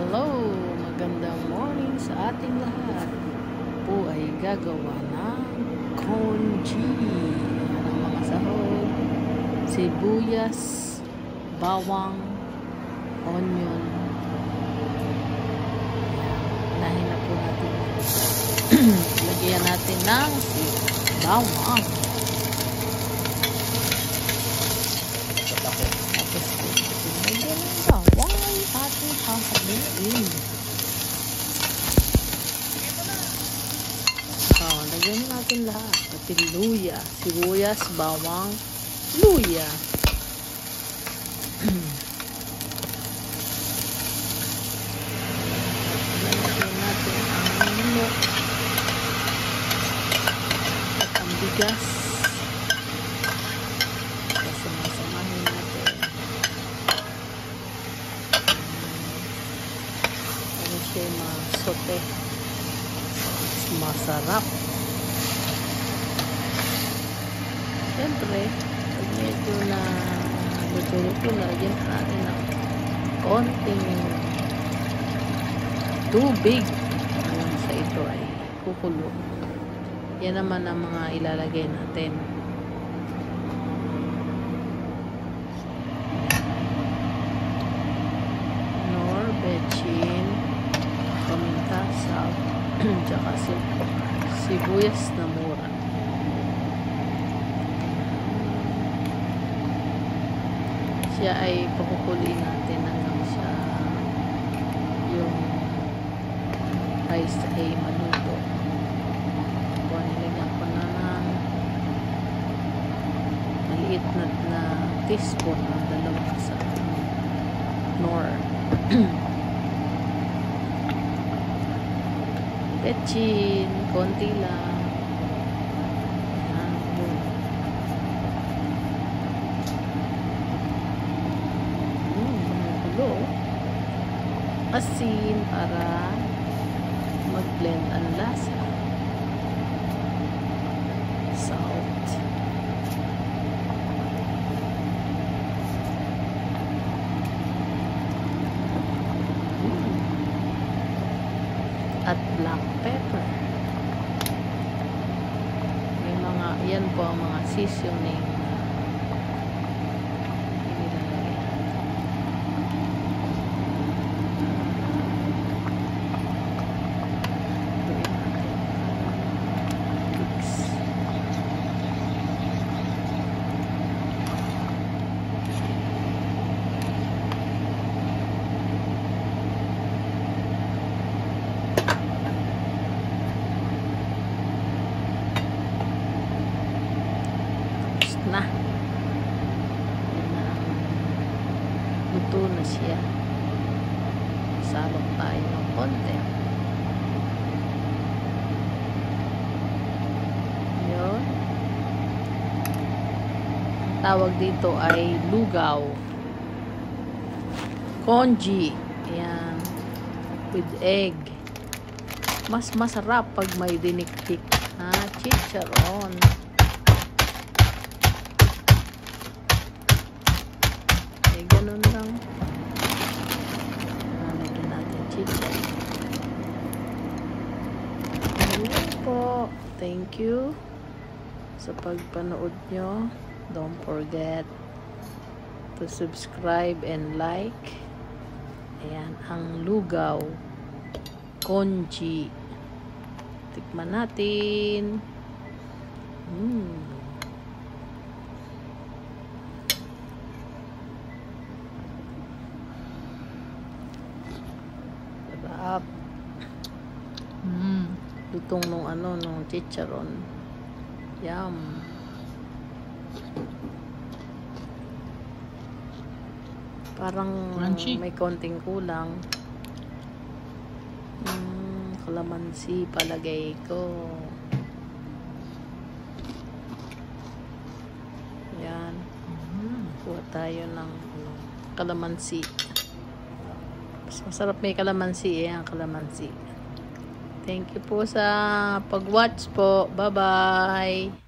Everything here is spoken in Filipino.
Hello, magandang morning sa ating lahat. Po ay gagawa ng congee. Yan ang mga sahog, sibuyas, bawang, onion. Unahin na po natin. Lagyan natin ng bawang. Lagyan natin lahat. Pati luya, sibuyas, bawang, luya. Lagyan natin ang manok at ang bigas. Samahin natin. Para siya masote. Masarap. Siyempre, pag medyo na luto-luto, lagyan natin ng konting tubig hanggang sa ito ay kukulo. Yan naman ang mga ilalagay natin. Nor, bechin, paminta, salt, tsaka sibuyas na mura. Siya ay pakukuloyin natin hanggang sa yung rice ay maluto. Kung nilagyan ko na ng maliit na teaspoon ng dalawang sa nor. Petchin, konti lang. Asin para mag-blend ang lasa. Salt. At black pepper. May mga, yan po ang mga seasoning. Na. Luto na siya. Salok tayo ng konti. Yun. Tawag dito ay lugaw. Congee. Ayan. With egg. Mas masarap pag may diniktik na chicharon. Ganun lang. Lagyan natin chicharon. Ganun po. Thank you sa pagpanood nyo. Don't forget to subscribe and like. Ayan, ang lugaw. Congee. Tikman natin. Sarap. Lutong nung chicharon. Yum. Parang crunchy. May konting kulang. Kalamansi palagay ko. Yan. Kuha tayo ng kalamansi. Masarap may kalamansi ang kalamansi. Thank you po sa pag-watch po. Bye-bye.